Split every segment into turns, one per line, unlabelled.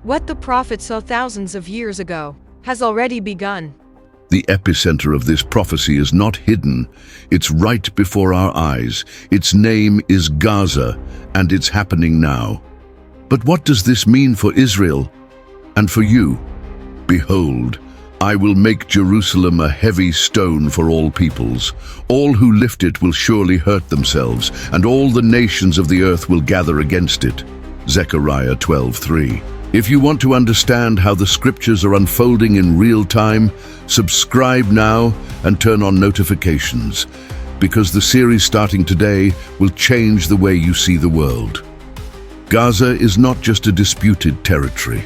What the prophet saw thousands of years ago has already begun.
The epicenter of this prophecy is not hidden. It's right before our eyes. Its name is Gaza, and it's happening now. But what does this mean for Israel and for you? Behold, I will make Jerusalem a heavy stone for all peoples. All who lift it will surely hurt themselves, and all the nations of the earth will gather against it. Zechariah 12:3. If you want to understand how the scriptures are unfolding in real time, subscribe now and turn on notifications, because the series starting today will change the way you see the world. Gaza is not just a disputed territory.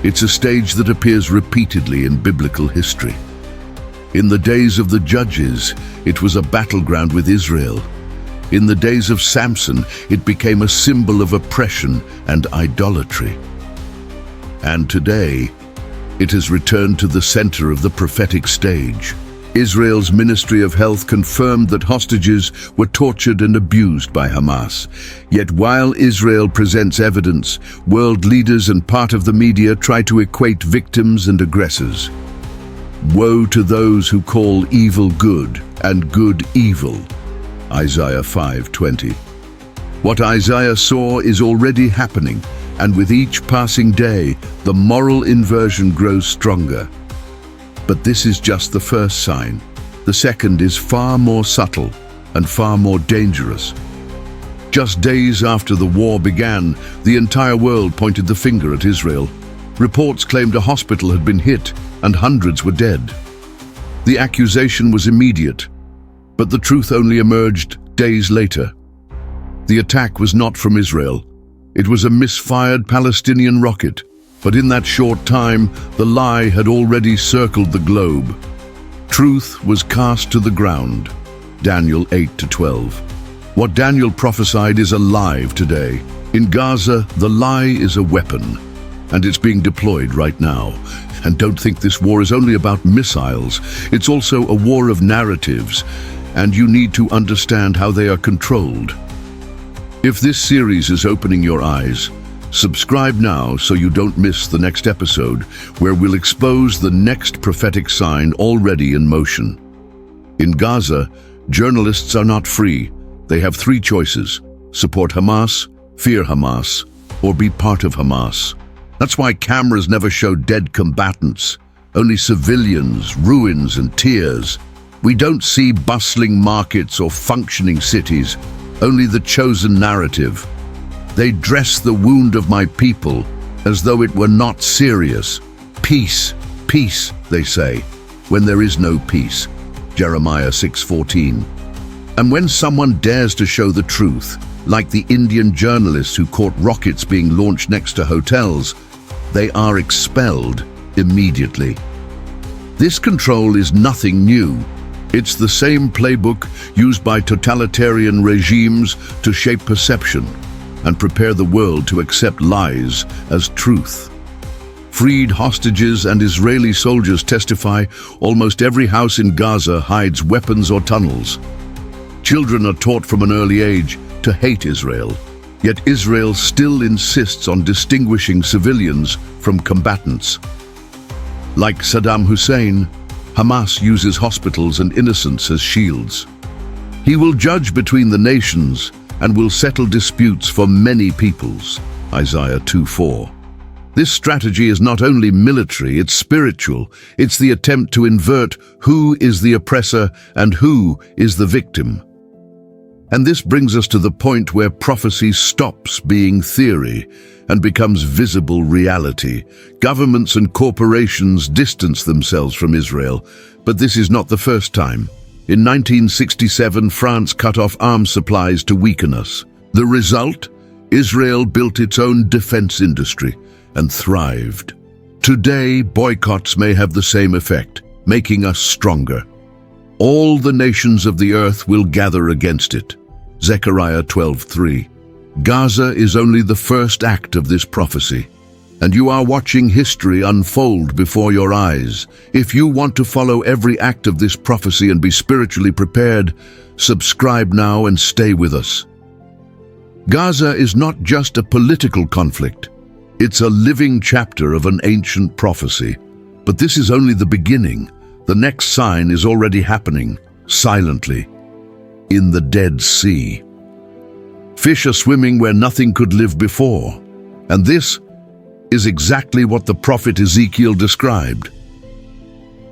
It's a stage that appears repeatedly in biblical history. In the days of the Judges, it was a battleground with Israel. In the days of Samson, it became a symbol of oppression and idolatry. And today, it has returned to the center of the prophetic stage. Israel's Ministry of Health confirmed that hostages were tortured and abused by Hamas. Yet while Israel presents evidence, world leaders and part of the media try to equate victims and aggressors. Woe to those who call evil good and good evil. Isaiah 5:20. What Isaiah saw is already happening, and with each passing day, the moral inversion grows stronger. But this is just the first sign. The second is far more subtle and far more dangerous. Just days after the war began, the entire world pointed the finger at Israel. Reports claimed a hospital had been hit and hundreds were dead. The accusation was immediate, but the truth only emerged days later. The attack was not from Israel. It was a misfired Palestinian rocket, but in that short time, the lie had already circled the globe. Truth was cast to the ground. Daniel 8-12. What Daniel prophesied is alive today. In Gaza, the lie is a weapon, and it's being deployed right now. And don't think this war is only about missiles. It's also a war of narratives, and you need to understand how they are controlled. If this series is opening your eyes, subscribe now so you don't miss the next episode, where we'll expose the next prophetic sign already in motion. In Gaza, journalists are not free. They have three choices: support Hamas, fear Hamas, or be part of Hamas. That's why cameras never show dead combatants, only civilians, ruins, and tears. We don't see bustling markets or functioning cities, only the chosen narrative. They dress the wound of my people as though it were not serious. Peace, peace, they say, when there is no peace. Jeremiah 6:14. And when someone dares to show the truth, like the Indian journalists who caught rockets being launched next to hotels, they are expelled immediately. This control is nothing new. It's the same playbook used by totalitarian regimes to shape perception and prepare the world to accept lies as truth. Freed hostages and Israeli soldiers testify almost every house in Gaza hides weapons or tunnels. Children are taught from an early age to hate Israel, yet Israel still insists on distinguishing civilians from combatants. Like Saddam Hussein, Hamas uses hospitals and innocents as shields. He will judge between the nations and will settle disputes for many peoples. Isaiah 2:4. This strategy is not only military, it's spiritual. It's the attempt to invert who is the oppressor and who is the victim. And this brings us to the point where prophecy stops being theory and becomes visible reality. Governments and corporations distance themselves from Israel, but this is not the first time. In 1967, France cut off arms supplies to weaken us. The result? Israel built its own defense industry and thrived. Today, boycotts may have the same effect, making us stronger. All the nations of the earth will gather against it. Zechariah 12:3. Gaza is only the first act of this prophecy, and you are watching history unfold before your eyes. If you want to follow every act of this prophecy and be spiritually prepared, subscribe now and stay with us. Gaza is not just a political conflict. It's a living chapter of an ancient prophecy. But this is only the beginning. The next sign is already happening, silently, in the Dead Sea. Fish are swimming where nothing could live before. And this is exactly what the prophet Ezekiel described.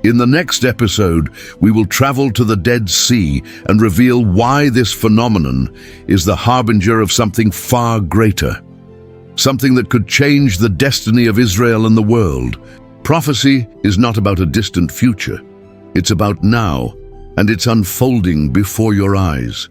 In the next episode, we will travel to the Dead Sea and reveal why this phenomenon is the harbinger of something far greater, something that could change the destiny of Israel and the world. Prophecy is not about a distant future. It's about now, and it's unfolding before your eyes.